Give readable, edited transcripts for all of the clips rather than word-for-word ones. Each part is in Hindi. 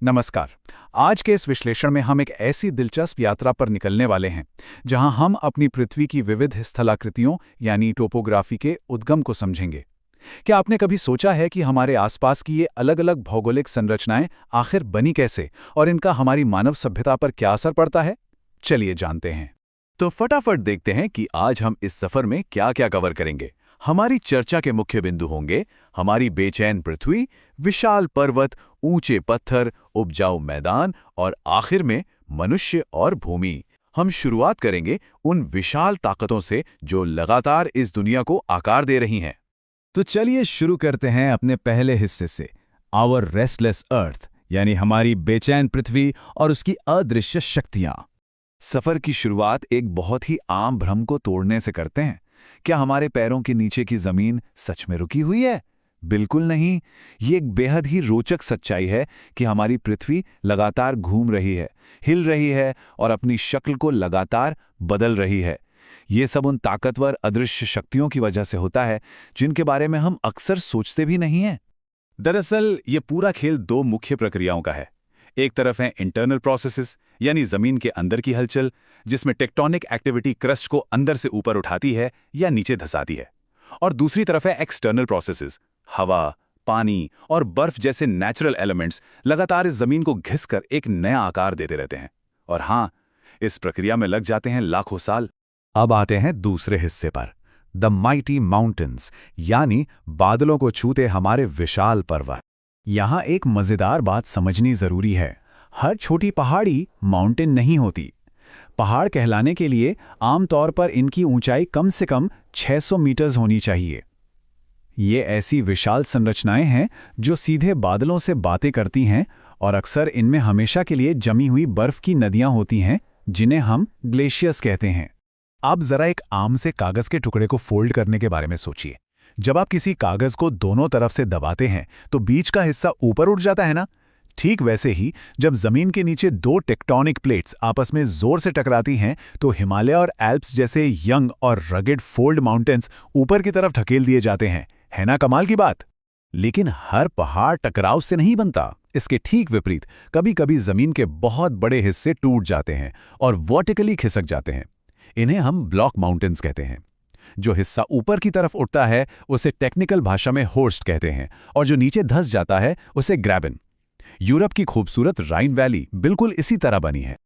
नमस्कार। आज के इस विश्लेषण में हम एक ऐसी दिलचस्प यात्रा पर निकलने वाले हैं जहां हम अपनी पृथ्वी की विविध स्थलाकृतियों यानी टोपोग्राफी के उद्गम को समझेंगे। क्या आपने कभी सोचा है कि हमारे आसपास की ये अलग-अलग भौगोलिक संरचनाएं आखिर बनी कैसे और इनका हमारी मानव सभ्यता पर क्या असर पड़ता है? चलिए जानते हैं। तो फटाफट देखते हैं कि आज हम इस सफर में क्या क्या कवर करेंगे। हमारी चर्चा के मुख्य बिंदु होंगे हमारी बेचैन पृथ्वी, विशाल पर्वत, ऊंचे पत्थर, उपजाऊ मैदान और आखिर में मनुष्य और भूमि। हम शुरुआत करेंगे उन विशाल ताकतों से जो लगातार इस दुनिया को आकार दे रही हैं। तो चलिए शुरू करते हैं अपने पहले हिस्से से, आवर रेस्टलेस अर्थ, यानी हमारी बेचैन पृथ्वी और उसकी अदृश्य शक्तियां। सफर की शुरुआत एक बहुत ही आम भ्रम को तोड़ने से करते हैं। क्या हमारे पैरों के नीचे की जमीन सच में रुकी हुई है? बिल्कुल नहीं। ये एक बेहद ही रोचक सच्चाई है कि हमारी पृथ्वी लगातार घूम रही है, हिल रही है और अपनी शक्ल को लगातार बदल रही है। ये सब उन ताकतवर अदृश्य शक्तियों की वजह से होता है जिनके बारे में हम अक्सर सोचते भी नहीं हैं। दरअसल ये पूरा खेल दो मुख्य प्रक्रियाओं का है। एक तरफ है इंटरनल प्रोसेसेस, यानी जमीन के अंदर की हलचल, जिसमें टेक्टोनिक एक्टिविटी क्रस्ट को अंदर से ऊपर उठाती है या नीचे धंसाती है। और दूसरी तरफ है एक्सटर्नल प्रोसेसेस, हवा, पानी और बर्फ जैसे नेचुरल एलिमेंट्स लगातार इस जमीन को घिसकर एक नया आकार देते रहते हैं। और हाँ, इस प्रक्रिया में लग जाते हैं लाखों साल। अब आते हैं दूसरे हिस्से पर, द माइटी माउंटेन्स, यानी बादलों को छूते हमारे विशाल पर्वत। यहाँ एक मजेदार बात समझनी जरूरी है। हर छोटी पहाड़ी माउंटेन नहीं होती। पहाड़ कहलाने के लिए आमतौर पर इनकी ऊंचाई कम से कम 600 मीटर्स होनी चाहिए। ये ऐसी विशाल संरचनाएं हैं जो सीधे बादलों से बातें करती हैं और अक्सर इनमें हमेशा के लिए जमी हुई बर्फ की नदियां होती हैं, जिन्हें हम ग्लेशियर्स कहते हैं। आप जरा एक आम से कागज के टुकड़े को फोल्ड करने के बारे में सोचिए। जब आप किसी कागज को दोनों तरफ से दबाते हैं तो बीच का हिस्सा ऊपर उठ जाता है ना? ठीक वैसे ही जब जमीन के नीचे दो टेक्टोनिक प्लेट्स आपस में जोर से टकराती हैं तो हिमालय और एल्प्स जैसे यंग और रगेड फोल्ड माउंटेन्स ऊपर की तरफ ढकेल दिए जाते हैं। है ना कमाल की बात? लेकिन हर पहाड़ टकराव से नहीं बनता। इसके ठीक विपरीत कभी कभी जमीन के बहुत बड़े हिस्से टूट जाते हैं और वर्टिकली खिसक जाते हैं। इन्हें हम ब्लॉक माउंटेन्स कहते हैं। जो हिस्सा ऊपर की तरफ उठता है उसे टेक्निकल भाषा में होर्स्ट कहते हैं और जो नीचे धंस जाता है उसे ग्रैबन। यूरोप की खूबसूरत राइन वैली बिल्कुल इसी तरह बनी है।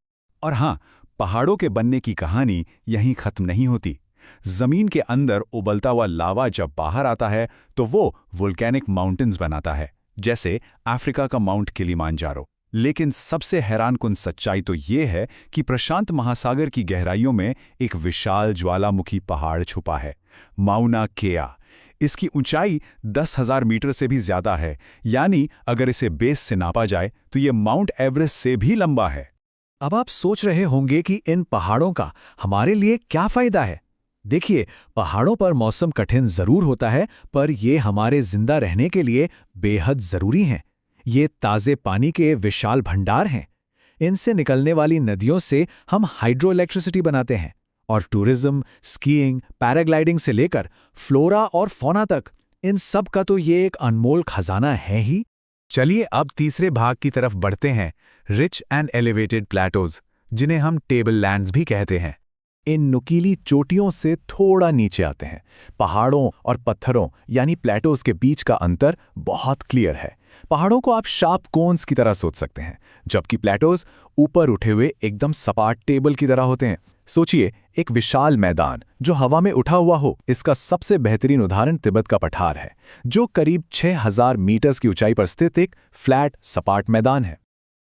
और हाँ, पहाड़ों के बनने की कहानी यहीं खत्म नहीं होती। जमीन के अंदर उबलता हुआ लावा जब बाहर आता है तो वो वोल्केनिक माउंटेन्स बनाता है, जैसे अफ्रीका का माउंट किलिमांजारो। लेकिन सबसे हैरानकुन सच्चाई तो ये है कि प्रशांत महासागर की गहराइयों में एक विशाल ज्वालामुखी पहाड़ छुपा है, माउना केआ। इसकी ऊंचाई 10,000 मीटर से भी ज्यादा है, यानी अगर इसे बेस से नापा जाए तो ये माउंट एवरेस्ट से भी लंबा है। अब आप सोच रहे होंगे कि इन पहाड़ों का हमारे लिए क्या फायदा है? देखिए, पहाड़ों पर मौसम कठिन जरूर होता है, पर ये हमारे जिंदा रहने के लिए बेहद जरूरी हैं। ये ताज़े पानी के विशाल भंडार हैं। इनसे निकलने वाली नदियों से हम हाइड्रो इलेक्ट्रिसिटी बनाते हैं और टूरिज्म, स्कीइंग, पैराग्लाइडिंग से लेकर फ्लोरा और फौना तक, इन सब का तो ये एक अनमोल खजाना है ही। चलिए अब तीसरे भाग की तरफ बढ़ते हैं, रिच एंड एलिवेटेड प्लेटोज, जिन्हें हम टेबल लैंड्स भी कहते हैं। इन नुकीली चोटियों से थोड़ा नीचे आते हैं। पहाड़ों और पत्थरों यानी प्लेटोज के बीच का अंतर बहुत क्लियर है। पहाड़ों को आप शार्प कोन्स की तरह सोच सकते हैं, जबकि प्लेटोज ऊपर उठे हुए एकदम सपाट टेबल की तरह होते हैं। सोचिए, एक विशाल मैदान जो हवा में उठा हुआ हो। इसका सबसे बेहतरीन उदाहरण तिब्बत का पठार है, जो करीब 6,000 मीटर्स की ऊंचाई पर स्थित एक फ्लैट सपाट मैदान है।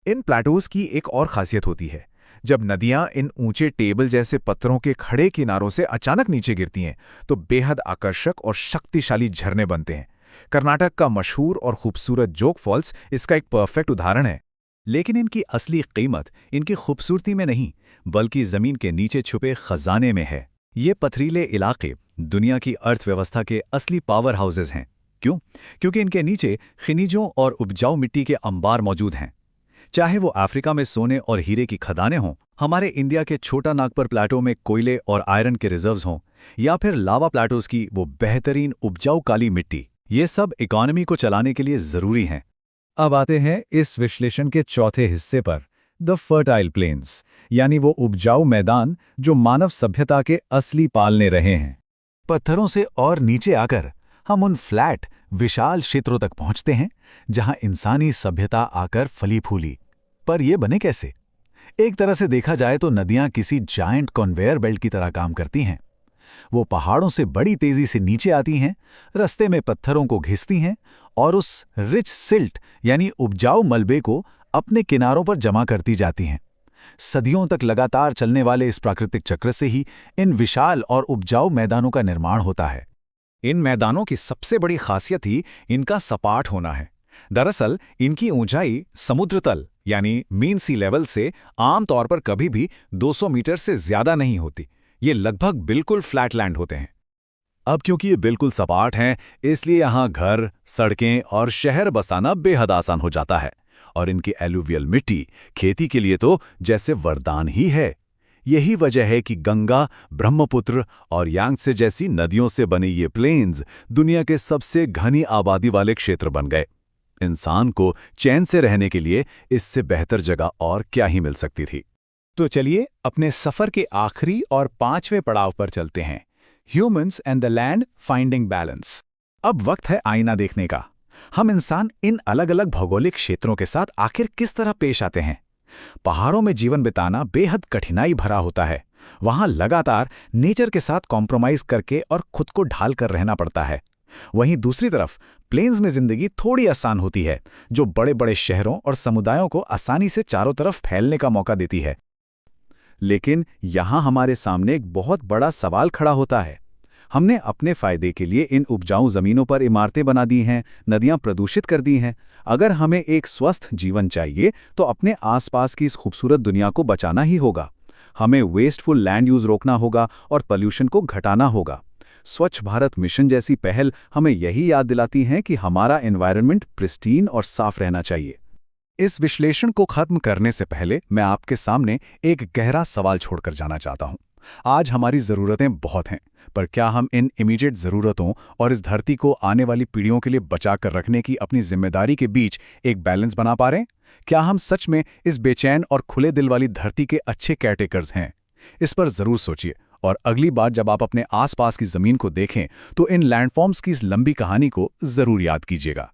इन प्लेटोज की एक और खासियत होती है। जब नदियां इन ऊंचे टेबल जैसे पत्थरों के खड़े किनारों से अचानक नीचे गिरती हैं तो बेहद आकर्षक और शक्तिशाली झरने बनते हैं। कर्नाटक का मशहूर और खूबसूरत जोग फॉल्स इसका एक परफेक्ट उदाहरण है। लेकिन इनकी असली कीमत इनकी खूबसूरती में नहीं, बल्कि जमीन के नीचे छुपे खजाने में है। ये पथरीले इलाके दुनिया की अर्थव्यवस्था के असली पावर हाउसेज हैं। क्यों? क्योंकि इनके नीचे खनिजों और उपजाऊ मिट्टी के अंबार मौजूद हैं। चाहे वो अफ्रीका में सोने और हीरे की खदानें हों, हमारे इंडिया के छोटा नागपुर प्लाटो में कोयले और आयरन के रिजर्व्स हों, या फिर लावा प्लाटोज की वो बेहतरीन उपजाऊ काली मिट्टी, ये सब इकॉनमी को चलाने के लिए जरूरी हैं। अब आते हैं इस विश्लेषण के चौथे हिस्से पर, द फर्टाइल प्लेन्स, यानी वो उपजाऊ मैदान जो मानव सभ्यता के असली पालने रहे हैं। पत्थरों से और नीचे आकर हम उन फ्लैट विशाल क्षेत्रों तक पहुंचते हैं जहां इंसानी सभ्यता आकर फली फूली। पर ये बने कैसे? एक तरह से देखा जाए तो नदियां किसी जायंट कन्वेयर बेल्ट की तरह काम करती हैं। वो पहाड़ों से बड़ी तेजी से नीचे आती हैं, रास्ते में पत्थरों को घिसती हैं और उस रिच सिल्ट यानी उपजाऊ मलबे को अपने किनारों पर जमा करती जाती हैं। सदियों तक लगातार चलने वाले इस प्राकृतिक चक्र से ही इन विशाल और उपजाऊ मैदानों का निर्माण होता है। इन मैदानों की सबसे बड़ी खासियत ही इनका सपाट होना है। दरअसल इनकी ऊंचाई समुद्र तल यानी मीन सी लेवल से आमतौर पर कभी भी 200 मीटर से ज्यादा नहीं होती। ये लगभग बिल्कुल फ्लैट लैंड होते हैं। अब क्योंकि ये बिल्कुल सपाट हैं, इसलिए यहाँ घर, सड़कें और शहर बसाना बेहद आसान हो जाता है। और इनकी एलुवियल मिट्टी खेती के लिए तो जैसे वरदान ही है। यही वजह है कि गंगा, ब्रह्मपुत्र और यांगत्से जैसी नदियों से बने ये प्लेन्स दुनिया के सबसे घनी आबादी वाले क्षेत्र बन गए। इंसान को चैन से रहने के लिए इससे बेहतर जगह और क्या ही मिल सकती थी। तो चलिए अपने सफर के आखिरी और 5वें पड़ाव पर चलते हैं, humans and the land finding balance. अब वक्त है आईना देखने का। हम इंसान इन अलग अलग भौगोलिक क्षेत्रों के साथ आखिर किस तरह पेश आते हैं? पहाड़ों में जीवन बिताना बेहद कठिनाई भरा होता है। वहां लगातार नेचर के साथ कॉम्प्रोमाइज करके और खुद को ढाल कर रहना पड़ता है। वहीं दूसरी तरफ प्लेन्स में जिंदगी थोड़ी आसान होती है, जो बड़े बड़े शहरों और समुदायों को आसानी से चारों तरफ फैलने का मौका देती है। लेकिन यहाँ हमारे सामने एक बहुत बड़ा सवाल खड़ा होता है। हमने अपने फायदे के लिए इन उपजाऊ जमीनों पर इमारतें बना दी हैं, नदियाँ प्रदूषित कर दी हैं। अगर हमें एक स्वस्थ जीवन चाहिए तो अपने आसपास की इस खूबसूरत दुनिया को बचाना ही होगा। हमें वेस्टफुल लैंड यूज रोकना होगा और पॉल्यूशन को घटाना होगा। स्वच्छ भारत मिशन जैसी पहल हमें यही याद दिलाती हैं कि हमारा एनवायरनमेंट प्रिस्टीन और साफ रहना चाहिए। इस विश्लेषण को खत्म करने से पहले मैं आपके सामने एक गहरा सवाल छोड़कर जाना चाहता हूं। आज हमारी ज़रूरतें बहुत हैं, पर क्या हम इन इमीडिएट ज़रूरतों और इस धरती को आने वाली पीढ़ियों के लिए बचा कर रखने की अपनी जिम्मेदारी के बीच एक बैलेंस बना पा रहे हैं? क्या हम सच में इस बेचैन और खुले दिल वाली धरती के अच्छे केयरटेकर्स हैं? इस पर ज़रूर सोचिए और अगली बार जब आप अपने आसपास की ज़मीन को देखें तो इन लैंडफॉर्म्स की इस लंबी कहानी को ज़रूर याद कीजिएगा।